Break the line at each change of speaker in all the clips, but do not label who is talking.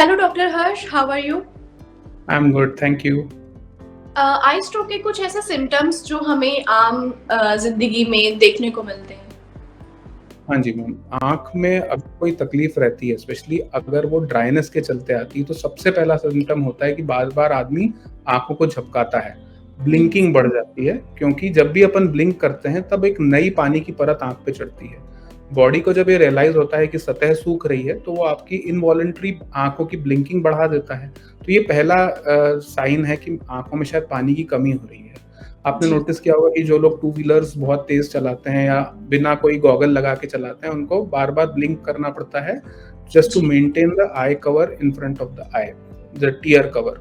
Hello doctor Harsh, how are you?
I am good, thank you.
Eye stroke के कुछ ऐसे symptoms जो हमें आम जिंदगी में देखने को मिलते हैं।
हाँ जी मैम, आँख में अगर कोई तकलीफ रहती है, स्पेशली अगर वो ड्राइनेस के चलते आती है, तो सबसे पहला सिम्पटम होता है कि बार-बार आदमी आँखों को झपकाता है। ब्लिंकिंग बढ़ जाती है, क्योंकि जब भी अपन ब्लिंक करते हैं, तब एक नई पानी की परत आँख पे चढ़ती है। बॉडी को जब ये रियलाइज़ होता है कि सतह सूख रही है, तो वो आपकी इनवॉलंटरी आँखों की ब्लिंकिंग बढ़ा देता है। तो ये पहला साइन है कि आँखों में शायद पानी की कमी हो रही है। आपने
जी।
नोटिस किया होगा कि जो लोग टू व्हीलर्स बहुत तेज चलाते हैं या बिना कोई गॉगल लगा के चलाते हैं, उनको बार-बार ब्लिंक करना पड़ता है जस्ट टू
जी।
Maintain the eye cover in front of the eye, the tear cover.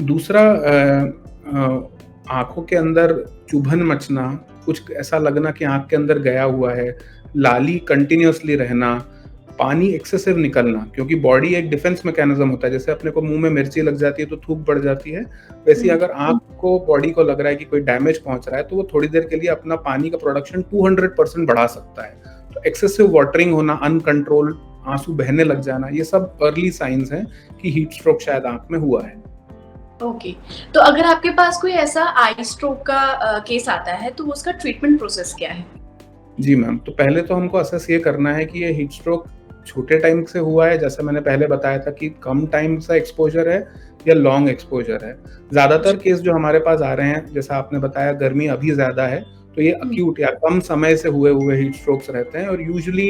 दूसरा आँखों के अंदर चुभन मचना, कुछ ऐसा लगना कि आँख के अंदर गया हुआ है, लाली कंटिन्यूअसली रहना, पानी एक्सेसिव निकलना, क्योंकि बॉडी एक डिफेंस मैकेनिज्म होता है। जैसे अपने को मुँह में मिर्ची लग जाती है तो थूक बढ़ जाती है, वैसे ही
हुँ।
अगर आँख को बॉडी को लग रहा है कि कोई डैमेज पहुँच रहा है, तो वो थोड़ी देर के लिए अपना पानी का प्रोडक्शन 200% बढ़ा सकता है। तो एक्सेसिव वाटरिंग होना, अनकंट्रोल्ड आँसू बहने लग जाना, ये सब अर्ली साइन्स हैं कि हीट स्ट्रोक शायद आँख में हुआ है।
ओके। तो अगर आपके पास कोई ऐसा आई स्ट्रोक का केस आता है, तो उसका ट्रीटमेंट प्रोसेस क्या है?
जी मैम, तो पहले तो हमको असेस ये करना है कि ये हीट स्ट्रोक छोटे टाइम से हुआ है, जैसे मैंने पहले बताया था कि कम टाइम से एक्सपोज़र है या लॉन्ग एक्सपोज़र है। ज़्यादातर
जी।
केस जो हमारे पास आ रहे हैं, जैसा आपने बताया गर्मी अभी ज़्यादा है, तो ये
हुँ।
एक्यूट या कम समय से हुए हुए हीट स्ट्रोक्स रहते हैं और यूजुअली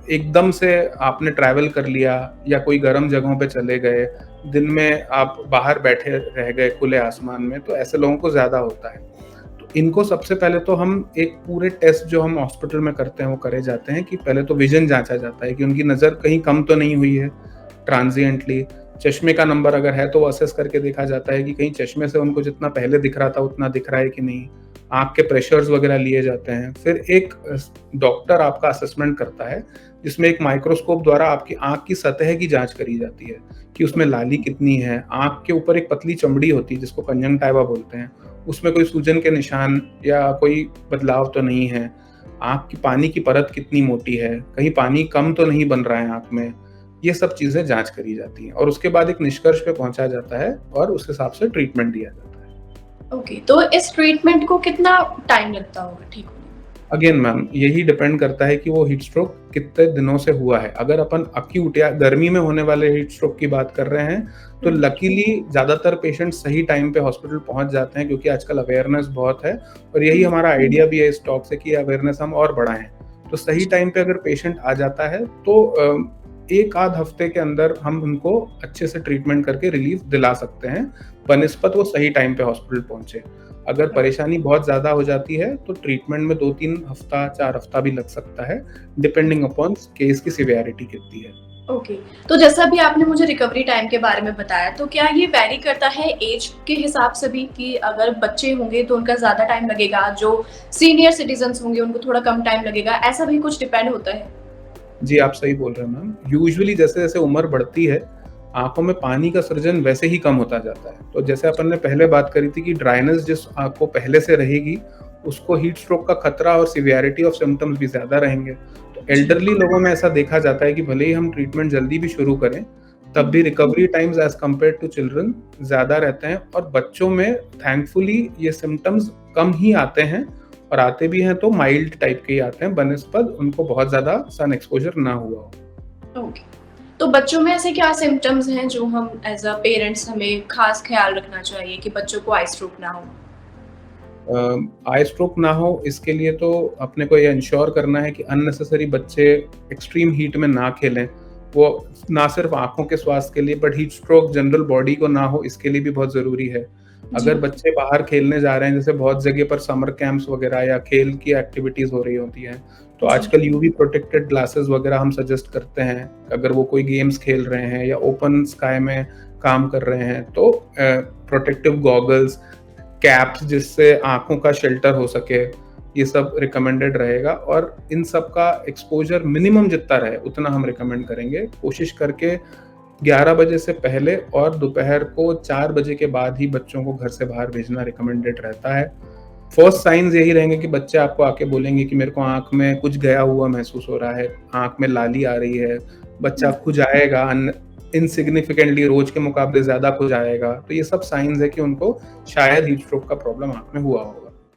एकदम से आपने ट्रैवल कर लिया या कोई गर्म जगहों पे चले गए, दिन में आप बाहर बैठे रह गए खुले आसमान में, तो ऐसे लोगों को ज़्यादा होता है। तो इनको सबसे पहले तो हम एक पूरे टेस्ट जो हम हॉस्पिटल में करते हैं वो करे जाते हैं कि पहले तो विज़न जाँचा जाता है कि उनकी नज़र कहीं कम तो नहीं हुई है ट्रांज़िएंटली। चश्मे का नंबर अगर है तो वो असेस करके देखा जाता है कि कहीं चश्मे से उनको जितना पहले दिख रहा था उतना दिख रहा है कि नहीं। आँख के प्रेशर्स वगैरह लिए जाते हैं। फिर एक डॉक्टर आपका असेसमेंट करता है, जिसमें एक माइक्रोस्कोप द्वारा आपकी आँख की सतह की जाँच करी जाती है कि उसमें लाली कितनी है। आँख के ऊपर एक पतली चमड़ी होती है जिसको कंजंक्टिवा बोलते हैं। उसमें कोई सूजन के निशान या कोई बदलाव तो नहीं है। आँख की पानी की परत कितनी मोटी है, कहीं पानी कम तो नहीं बन रहा है आँख में। ये सब चीज़ें जाँच करी जाती हैं और उसके बाद एक निष्कर्ष पे पहुँचा जाता है और उस हिसाब से ट्रीटमेंट दिया जाता है।
ओके, तो इस ट्रीटमेंट को कितना टाइम लगता होगा ठीक होने में?
अगेन मैम, यही डिपेंड करता है कि वो हीट स्ट्रोक कितने दिनों से हुआ है। अगर अपन एक्यूट या गर्मी में होने वाले हीट स्ट्रोक की बात कर रहे हैं, तो
हुँ।
लकीली ज़्यादातर पेशेंट सही टाइम पे हॉस्पिटल पहुँच जाते हैं, क्योंकि आजकल अवेयरनेस बहुत है और यही
हुँ।
हमारा आइडिया भी है इस टॉक से कि अवेयरनेस हम और बढ़ाएँ। तो सही टाइम पे अगर पेशेंट आ जाता है, तो 1 आध हफ्ते के अंदर हम उनको अच्छे से ट्रीटमेंट करके रिलीफ दिला सकते हैं, बनिस्बत वो सही टाइम पे हॉस्पिटल पहुँचे। अगर परेशानी बहुत ज़्यादा हो जाती है, तो ट्रीटमेंट में 2-3 हफ्ता, 4 हफ्ता भी लग सकता है, डिपेंडिंग अपॉन केस की सिवियरिटी कितनी है।
ओके। तो जैसा अभी आपने मुझे रिकवरी टाइम के बारे में बताया, तो क्या ये वैरी करता है ऐज के हिसाब से भी कि अगर बच्चे होंगे तो उनका ज़्यादा टाइम लगेगा, जो सीनियर सिटीज़न्स होंगे उनको थोड़ा कम टाइम लगेगा, ऐसा भी कुछ डिपेंड होता है?
जी, आप सही बोल रहे हैं मैम। यूजुअली जैसे-जैसे उम्र बढ़ती है, आँखों में पानी का सृजन वैसे ही कम होता जाता है। तो जैसे अपन ने पहले बात करी थी कि ड्राइनेस जिस आँख को पहले से रहेगी, उसको हीट स्ट्रोक का खतरा और सिवियरिटी ऑफ सिम्पटम्स भी ज़्यादा रहेंगे। तो
जी।
एल्डरली लोगों में ऐसा देखा जाता है कि भले ही हम ट्रीटमेंट जल्दी भी शुरू करें, तब भी
हुँ।
Recovery times as compared to children ज़्यादा रहते हैं और बच्चों में थैंकफुली ये सिम्पटम्स कम ही आते हैं और आते भी हैं तो माइल्ड टाइप के ही आते हैं, बनिस्बत उनको बहुत ज़्यादा सन एक्सपोज़र ना हुआ हो।
ओके। तो बच्चों में ऐसे क्या सिम्पटम्स हैं जो हम एज़ अ पेरेंट्स हमें ख़ास ख़्याल रखना चाहिए कि बच्चों को आई स्ट्रोक ना हो?
आई स्ट्रोक ना हो इसके लिए तो अपने को ये इंश्योर करना है कि अननेसेसरी बच्चे एक्सट्रीम हीट में ना खेलें। वो ना सिर्फ आँखों के स्वास्थ्य के लिए but heat stroke general body को ना हो इसके लिए भी बहुत ज़रूरी है।
जी।
अगर बच्चे बाहर खेलने जा रहे हैं, जैसे बहुत जगह पर समर कैंप्स वगैरह या खेल की एक्टिविटीज़ हो रही होती हैं, तो
जी।
आजकल यूवी प्रोटेक्टेड ग्लासेस वगैरह हम सजेस्ट करते हैं। अगर वो कोई गेम्स खेल रहे हैं या ओपन स्काई में काम कर रहे हैं, तो प्रोटेक्टिव गॉगल्स, कैप्स जिससे आँखों का शेल्टर हो सके, ये सब रिकमेंडेड रहेगा और इन सब का एक्सपोज़र मिनिमम जितना रहे उतना हम रिकमेंड करेंगे। कोशिश करके 11 बजे से पहले और दोपहर को 4 बजे के बाद ही बच्चों को घर से बाहर भेजना रिकमेंडेड रहता है। फर्स्ट साइन्स यही रहेंगे कि बच्चे आपको आके बोलेंगे कि मेरे को आँख में कुछ गया हुआ महसूस हो रहा है, आँख में लाली आ रही है, बच्चा
हुँ।
खुजाएगा, इनसिग्निफिकेंटली रोज के मुकाबले ज़्यादा खुजाएगा, तो ये सब साइन्स है कि उनको शायद हीट स्ट्रोक का प्रॉब्लम आँख में हुआ हो।